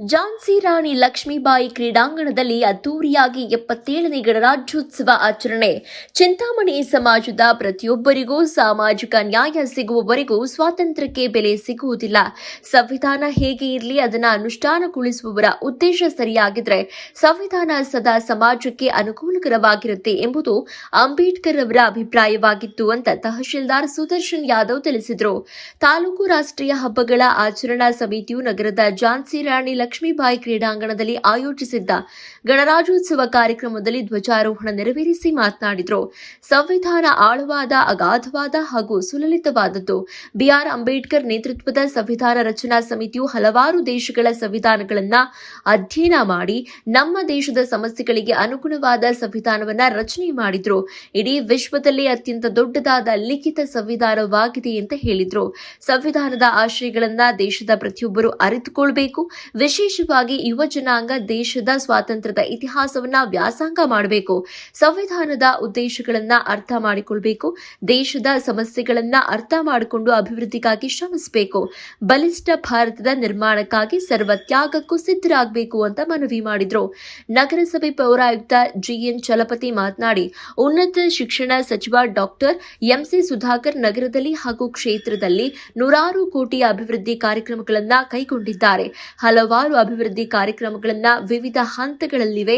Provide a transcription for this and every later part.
ಝಾನ್ಸಿ ರಾಣಿ ಲಕ್ಷ್ಮೀಬಾಯಿ ಕ್ರೀಡಾಂಗಣದಲ್ಲಿ ಅದ್ದೂರಿಯಾಗಿ 77ನೇ ಗಣರಾಜ್ಯೋತ್ಸವ ಆಚರಣೆ. ಚಿಂತಾಮಣಿ ಸಮಾಜದ ಪ್ರತಿಯೊಬ್ಬರಿಗೂ ಸಾಮಾಜಿಕ ನ್ಯಾಯ ಸಿಗುವವರೆಗೂ ಸ್ವಾತಂತ್ರ್ಯಕ್ಕೆ ಬೆಲೆ ಸಿಗುವುದಿಲ್ಲ. ಸಂವಿಧಾನ ಹೇಗೆ ಇರಲಿ, ಅದನ್ನು ಅನುಷ್ಠಾನಗೊಳಿಸುವವರ ಉದ್ದೇಶ ಸರಿಯಾಗಿದ್ರೆ ಸಂವಿಧಾನ ಸದಾ ಸಮಾಜಕ್ಕೆ ಅನುಕೂಲಕರವಾಗಿರುತ್ತೆ ಎಂಬುದು ಅಂಬೇಡ್ಕರ್ ಅವರ ಅಭಿಪ್ರಾಯವಾಗಿತ್ತು ಅಂತ ತಹಶೀಲ್ದಾರ್ ಸುದರ್ಶನ್ ಯಾದವ್ ತಿಳಿಸಿದರು. ತಾಲೂಕು ರಾಷ್ಟ್ರೀಯ ಹಬ್ಬಗಳ ಆಚರಣಾ ಸಮಿತಿಯು ನಗರದ ಝಾನ್ಸಿ ರಾಣಿ ಲಕ್ಷ್ಮೀಬಾಯಿ ಕ್ರೀಡಾಂಗಣದಲ್ಲಿ ಆಯೋಜಿಸಿದ್ದ ಗಣರಾಜ್ಯೋತ್ಸವ ಕಾರ್ಯಕ್ರಮದಲ್ಲಿ ಧ್ವಜಾರೋಹಣ ನೆರವೇರಿಸಿ ಮಾತನಾಡಿದರು. ಸಂವಿಧಾನ ಆಳವಾದ, ಅಗಾಧವಾದ ಹಾಗೂ ಸುಲಲಿತವಾದದ್ದು. ಬಿಆರ್ ಅಂಬೇಡ್ಕರ್ ನೇತೃತ್ವದ ಸಂವಿಧಾನ ರಚನಾ ಸಮಿತಿಯು ಹಲವಾರು ದೇಶಗಳ ಸಂವಿಧಾನಗಳನ್ನು ಅಧ್ಯಯನ ಮಾಡಿ ನಮ್ಮ ದೇಶದ ಸಮಸ್ಯೆಗಳಿಗೆ ಅನುಗುಣವಾದ ಸಂವಿಧಾನವನ್ನು ರಚನೆ ಮಾಡಿದ್ರು. ಇಡೀ ವಿಶ್ವದಲ್ಲೇ ಅತ್ಯಂತ ದೊಡ್ಡದಾದ ಲಿಖಿತ ಸಂವಿಧಾನವಾಗಿದೆ ಅಂತ ಹೇಳಿದ್ರು. ಸಂವಿಧಾನದ ಆಶಯಗಳನ್ನು ದೇಶದ ಪ್ರತಿಯೊಬ್ಬರು ಅರಿತುಕೊಳ್ಬೇಕು. ವಿಶೇಷವಾಗಿ ಯುವ ಜನಾಂಗ ದೇಶದ ಸ್ವಾತಂತ್ರ್ಯದ ಇತಿಹಾಸವನ್ನ ವ್ಯಾಸಂಗ ಮಾಡಬೇಕು. ಸಂವಿಧಾನದ ಉದ್ದೇಶಗಳನ್ನ ಅರ್ಥ ಮಾಡಿಕೊಳ್ಬೇಕು. ದೇಶದ ಸಮಸ್ಯೆಗಳನ್ನ ಅರ್ಥ ಮಾಡಿಕೊಂಡು ಅಭಿವೃದ್ಧಿಗಾಗಿ ಶ್ರಮಿಸಬೇಕು. ಬಲಿಷ್ಠ ಭಾರತದ ನಿರ್ಮಾಣಕ್ಕಾಗಿ ಸರ್ವ ತ್ಯಾಗಕ್ಕೂ ಸಿದ್ಧರಾಗಬೇಕು ಅಂತ ಮನವಿ ಮಾಡಿದ್ರು. ನಗರಸಭೆ ಪೌರಾಯುಕ್ತ ಜಿಎನ್ ಚಲಪತಿ ಮಾತನಾಡಿ, ಉನ್ನತ ಶಿಕ್ಷಣ ಸಚಿವ ಡಾಕ್ಟರ್ ಎಂಸಿ ಸುಧಾಕರ್ ನಗರದಲ್ಲಿ ಹಾಗೂ ಕ್ಷೇತ್ರದಲ್ಲಿ ನೂರಾರು ಕೋಟಿ ಅಭಿವೃದ್ಧಿ ಕಾರ್ಯಕ್ರಮಗಳನ್ನು ಕೈಗೊಂಡಿದ್ದಾರೆ. ಹಲವಾರು ಅಭಿವೃದ್ಧಿ ಕಾರ್ಯಕ್ರಮಗಳನ್ನ ವಿವಿಧ ಹಂತಗಳಲ್ಲಿವೆ.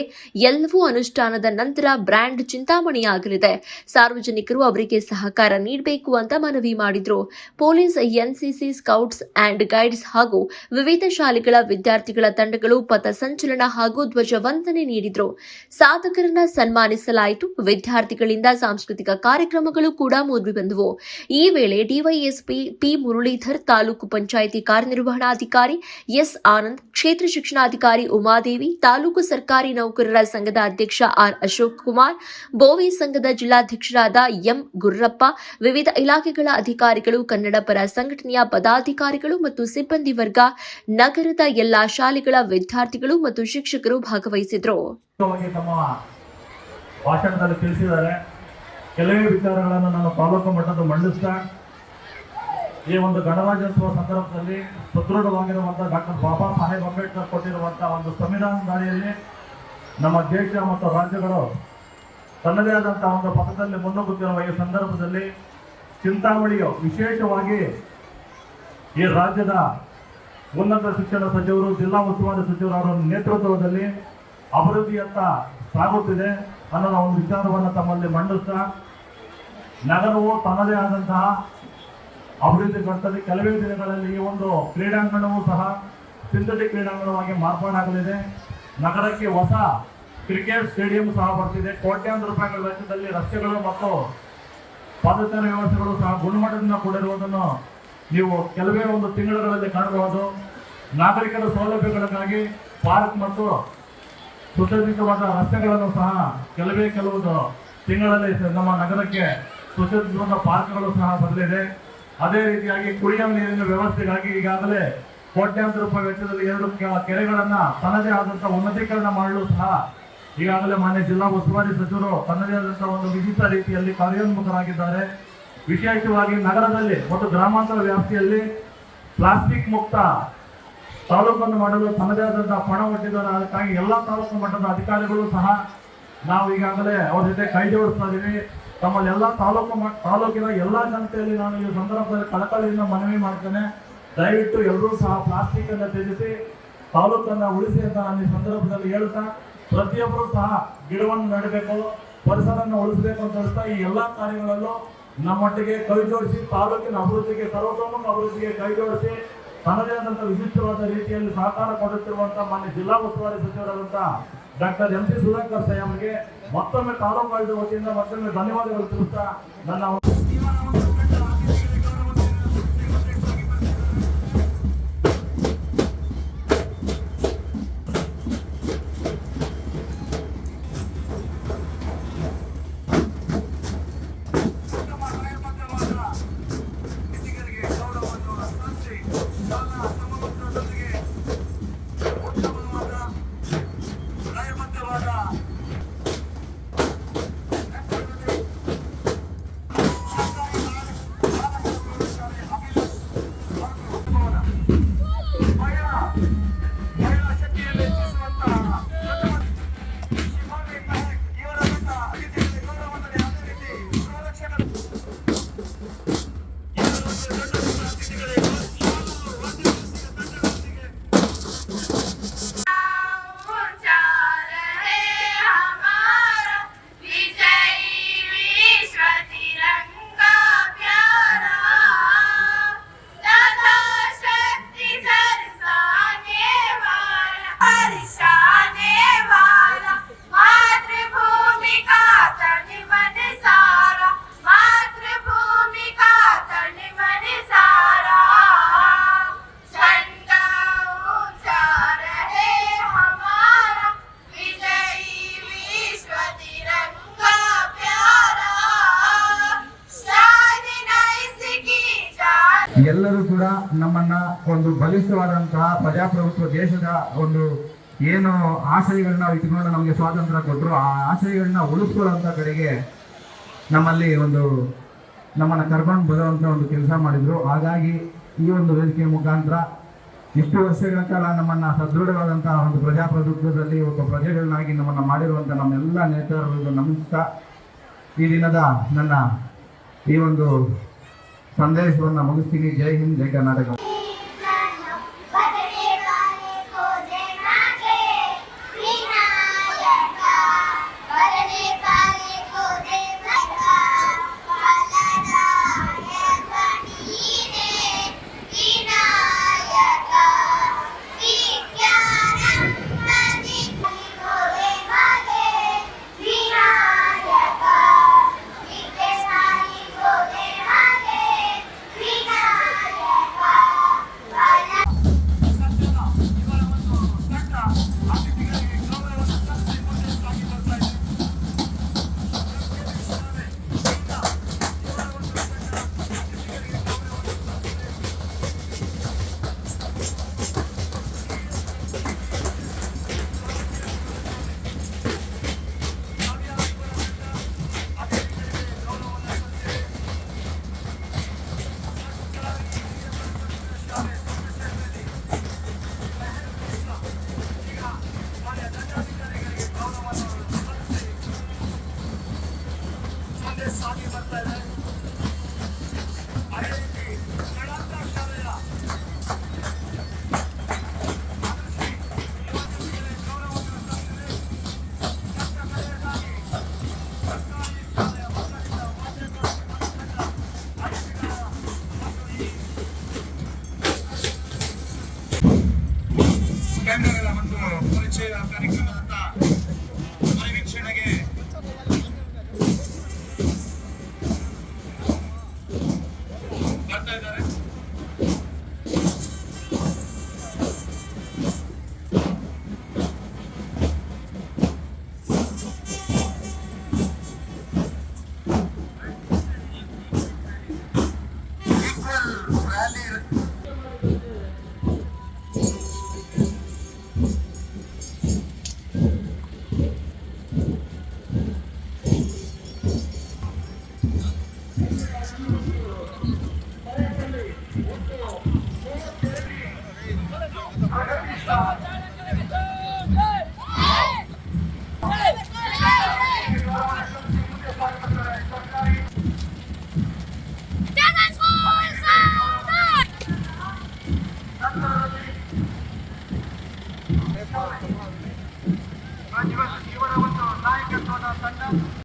ಎಲ್ಲವೂ ಅನುಷ್ಠಾನದ ನಂತರ ಬ್ರ್ಯಾಂಡ್ ಚಿಂತಾಮಣಿಯಾಗಲಿದೆ. ಸಾರ್ವಜನಿಕರು ಅವರಿಗೆ ಸಹಕಾರ ನೀಡಬೇಕು ಅಂತ ಮನವಿ ಮಾಡಿದ್ರು. Police, NCC, scouts and guides ಹಾಗೂ ವಿವಿಧ ಶಾಲೆಗಳ ವಿದ್ಯಾರ್ಥಿಗಳ ತಂಡಗಳು ಪಥಸಂಚಲನ ಹಾಗೂ ಧ್ವಜವಂದನೆ ನೀಡಿದ್ರು. ಸಾಧಕರನ್ನ ಸನ್ಮಾನಿಸಲಾಯಿತು. ವಿದ್ಯಾರ್ಥಿಗಳಿಂದ ಸಾಂಸ್ಕೃತಿಕ ಕಾರ್ಯಕ್ರಮಗಳು ಕೂಡ ಮೂಡಿಬಂದವು. ಈ ವೇಳೆ ಡಿವೈಎಸ್ಪಿ ಪಿ ಮುರಳೀಧರ್, ತಾಲೂಕು ಪಂಚಾಯಿತಿ ಕಾರ್ಯನಿರ್ವಹಣಾಧಿಕಾರಿ ಎಸ್ ಆನಂದ್, ಕ್ಷೇತ್ರ ಶಿಕ್ಷಣಾಧಿಕಾರಿ ಉಮಾದೇವಿ, ತಾಲೂಕು ಸರ್ಕಾರಿ ನೌಕರರ ಸಂಘದ ಅಧ್ಯಕ್ಷ ಆರ್ ಅಶೋಕ್ ಕುಮಾರ್, ಬೋವಿ ಸಂಘದ ಜಿಲ್ಲಾಧ್ಯಕ್ಷರಾದ ಎಂ ಗುರ್ರಪ್ಪ, ವಿವಿಧ ಇಲಾಖೆಗಳ ಅಧಿಕಾರಿಗಳು, ಕನ್ನಡ ಪರ ಸಂಘಟನೆಯ ಪದಾಧಿಕಾರಿಗಳು ಮತ್ತು ಸಿಬ್ಬಂದಿ ವರ್ಗ, ನಗರದ ಎಲ್ಲಾ ಶಾಲೆಗಳ ವಿದ್ಯಾರ್ಥಿಗಳು ಮತ್ತು ಶಿಕ್ಷಕರು ಭಾಗವಹಿಸಿದರು. ಭಾಷಣದಲ್ಲಿ ತಿಳಿಸಿದ್ದಾರೆ. ಕೆಲವೇ ವಿಚಾರಗಳನ್ನು ನಾನು ತಾಲೂಕು ಮಟ್ಟದ ಮಂಡಿಸ್ತಾ ಈ ಒಂದು ಗಣರಾಜ್ಯೋತ್ಸವ ಸಂದರ್ಭದಲ್ಲಿ ಸದೃಢವಾಗಿರುವಂತಹ ಡಾಕ್ಟರ್ ಬಾಬಾ ಸಾಹೇಬ್ ಅಂಬೇಡ್ಕರ್ ಕೊಟ್ಟಿರುವಂತಹ ಒಂದು ಸಂವಿಧಾನದಲ್ಲಿ ನಮ್ಮ ದೇಶ ಮತ್ತು ರಾಜ್ಯಗಳು ತನ್ನದೇ ಆದಂತಹ ಒಂದು ಪಥದಲ್ಲಿ ಮುನ್ನುಗ್ಗುತ್ತಿರುವ ಈ ಸಂದರ್ಭದಲ್ಲಿ ಚಿಂತಾಮಣಿಯು ವಿಶೇಷವಾಗಿ ಈ ರಾಜ್ಯದ ಉನ್ನತ ಶಿಕ್ಷಣ ಸಚಿವರು, ಜಿಲ್ಲಾ ಉಸ್ತುವಾರಿ ಸಚಿವರ ನೇತೃತ್ವದಲ್ಲಿ ಅಭಿವೃದ್ಧಿಯತ್ತ ಸಾಗುತ್ತಿದೆ ಅನ್ನೋ ಒಂದು ವಿಚಾರವನ್ನು ತಮ್ಮಲ್ಲಿ ಮಂಡಿಸ್ತಾ, ನಗರವು ತನ್ನದೇ ಆದಂತಹ ಅಭಿವೃದ್ಧಿ ಪಡಿಸಲಿ. ಕೆಲವೇ ದಿನಗಳಲ್ಲಿ ಈ ಒಂದು ಕ್ರೀಡಾಂಗಣವೂ ಸಹ ಸಿಂಥೆಟಿಕ್ ಕ್ರೀಡಾಂಗಣವಾಗಿ ಮಾರ್ಪಾಡಾಗಲಿದೆ. ನಗರಕ್ಕೆ ಹೊಸ ಕ್ರಿಕೆಟ್ ಸ್ಟೇಡಿಯಂ ಸಹ ಬರ್ತಿದೆ. ಕೋಟ್ಯಾಂತರ ರೂಪಾಯಿಗಳ ವೆಚ್ಚದಲ್ಲಿ ರಸ್ತೆಗಳು ಮತ್ತು ಪಾದಚಾರಿ ವ್ಯವಸ್ಥೆಗಳು ಸಹ ಗುಣಮಟ್ಟದಿಂದ ಕೂಡಿರುವುದನ್ನು ನೀವು ಕೆಲವೇ ಒಂದು ತಿಂಗಳುಗಳಲ್ಲಿ ಕಾಣಬಹುದು. ನಾಗರಿಕರ ಸೌಲಭ್ಯಗಳಿಗಾಗಿ ಪಾರ್ಕ್ ಮತ್ತು ಸುಸಜ್ಜಿತವಾದ ರಸ್ತೆಗಳನ್ನು ಸಹ ಕೆಲವು ತಿಂಗಳಲ್ಲಿ ನಮ್ಮ ನಗರಕ್ಕೆ ಸುಸಜ್ಜಿತವಾದ ಪಾರ್ಕ್ಗಳು ಸಹ ಬರಲಿದೆ. ಅದೇ ರೀತಿಯಾಗಿ ಕುಡಿಯುವ ನೀರಿನ ವ್ಯವಸ್ಥೆಗಾಗಿ ಈಗಾಗಲೇ ಕೋಟ್ಯಾಂತರ ರೂಪಾಯಿ ವೆಚ್ಚದಲ್ಲಿ 2 ಕೆರೆಗಳನ್ನು ತನ್ನದೇ ಆದಂತಹ ಉನ್ನತೀಕರಣ ಮಾಡಲು ಸಹ ಈಗಾಗಲೇ ಮಾನ್ಯ ಜಿಲ್ಲಾ ಉಸ್ತುವಾರಿ ಸಚಿವರು ತನ್ನದೇ ಆದಂತಹ ಒಂದು ವಿಶಿಷ್ಟ ರೀತಿಯಲ್ಲಿ ಕಾರ್ಯೋನ್ಮುಖರಾಗಿದ್ದಾರೆ. ವಿಶೇಷವಾಗಿ ನಗರದಲ್ಲಿ ಮತ್ತು ಗ್ರಾಮಾಂತರ ವ್ಯಾಪ್ತಿಯಲ್ಲಿ ಪ್ಲಾಸ್ಟಿಕ್ ಮುಕ್ತ ತಾಲೂಕನ್ನು ಮಾಡಲು ತನ್ನದೇ ಆದಂತಹ ಪಣ ಒಡ್ಡಿದ್ದಾರೆ. ಅದಕ್ಕಾಗಿ ಎಲ್ಲ ತಾಲೂಕು ಮಟ್ಟದ ಅಧಿಕಾರಿಗಳು ಸಹ ನಾವು ಈಗಾಗಲೇ ಅವ್ರ ಜೊತೆ ಕೈ ಜೋಡಿಸ್ತಾ ಇದ್ದೀವಿ. ತಮ್ಮಲ್ಲಿ ಎಲ್ಲ ತಾಲೂಕಿನ ಎಲ್ಲ ಜನತೆಯಲ್ಲಿ ನಾನು ಈ ಸಂದರ್ಭದಲ್ಲಿ ಕಳಕಳಿಯಿಂದ ಮನವಿ ಮಾಡ್ತೇನೆ. ದಯವಿಟ್ಟು ಎಲ್ಲರೂ ಸಹ ಪ್ಲಾಸ್ಟಿಕ್ ಅನ್ನು ತ್ಯಜಿಸಿ ತಾಲೂಕನ್ನು ಉಳಿಸಿ ಅಂತ ನಾನು ಈ ಸಂದರ್ಭದಲ್ಲಿ ಹೇಳ್ತಾ, ಪ್ರತಿಯೊಬ್ಬರು ಸಹ ಗಿಡವನ್ನು ನೆಡಬೇಕು, ಪರಿಸರವನ್ನು ಉಳಿಸಬೇಕು ಅಂತ ಹೇಳ್ತಾ ಈ ಎಲ್ಲ ಕಾರ್ಯಗಳಲ್ಲೂ ನಮ್ಮೊಟ್ಟಿಗೆ ಕೈ ಜೋಡಿಸಿ ತಾಲೂಕಿನ ಅಭಿವೃದ್ಧಿಗೆ, ಸರ್ವತೋಮುಖ ಅಭಿವೃದ್ಧಿಗೆ ಕೈ ಜೋಡಿಸಿ ತನ್ನದೇ ಆದಂತಹ ವಿಶಿಷ್ಟವಾದ ರೀತಿಯಲ್ಲಿ ಸಹಕಾರ ಕೊಡುತ್ತಿರುವಂತಹ ಮಾನ್ಯ ಜಿಲ್ಲಾ ಉಸ್ತುವಾರಿ ಸಚಿವರಾದಂತಹ ಡಾಕ್ಟರ್ ಎಂಸಿ ಸುಧಾಕರ್ ಅವರಿಗೆ ಮತ್ತೊಮ್ಮೆ ತಾಲೂಕು ಆಡಳಿತ ವತಿಯಿಂದ ಮತ್ತೊಮ್ಮೆ ಧನ್ಯವಾದಗಳು ತಿಳಿಸ್ತಾ ನನ್ನ ಎಲ್ಲರೂ ಕೂಡ ನಮ್ಮನ್ನ ಒಂದು ಬಲಿಷ್ಠವಾದಂತಹ ಪ್ರಜಾಪ್ರಭುತ್ವ ದೇಶದ ಒಂದು ಏನು ಆಶಯಗಳನ್ನ ನಾವು ಇಟ್ಕೊಂಡು ನಮಗೆ ಸ್ವಾತಂತ್ರ್ಯ ಕೊಟ್ಟರು, ಆ ಆಶಯಗಳನ್ನ ಉಳಿಸ್ಕೊಳ್ಳುವಂಥ ಕಡೆಗೆ ನಮ್ಮಲ್ಲಿ ಒಂದು ನಮ್ಮನ್ನು ಕರ್ಕೊಂಡು ಬರುವಂಥ ಒಂದು ಕೆಲಸ ಮಾಡಿದರು. ಹಾಗಾಗಿ ಈ ಒಂದು ವೇದಿಕೆಯ ಮುಖಾಂತರ ಇಷ್ಟು ವರ್ಷಗಳ ಕಾಲ ನಮ್ಮನ್ನು ಸದೃಢವಾದಂತಹ ಒಂದು ಪ್ರಜಾಪ್ರಭುತ್ವದಲ್ಲಿ ಒಬ್ಬ ಪ್ರಜೆಗಳನ್ನಾಗಿ ನಮ್ಮನ್ನು ಮಾಡಿರುವಂಥ ನಮ್ಮೆಲ್ಲ ನೇತಾರರಿಗೂ ನಮಿಸ್ತಾ ಈ ದಿನದ ನನ್ನ ಈ ಒಂದು ಸಂದೇಶವನ್ನು ಮುಗಿಸ್ತೀನಿ. ಜೈ ಹಿಂದ್, ಜೈ ಕರ್ನಾಟಕ. ಒಂದು ಪರಿಚಯ ಕಾರ್ಯಕ್ರಮದ ಪರಿವೀಕ್ಷಣೆಗೆ ಬರ್ತಾ ಇದ್ದಾರೆ. ಇವರ ಒಂದು ನಾಯಕತ್ವದ ತಂಡ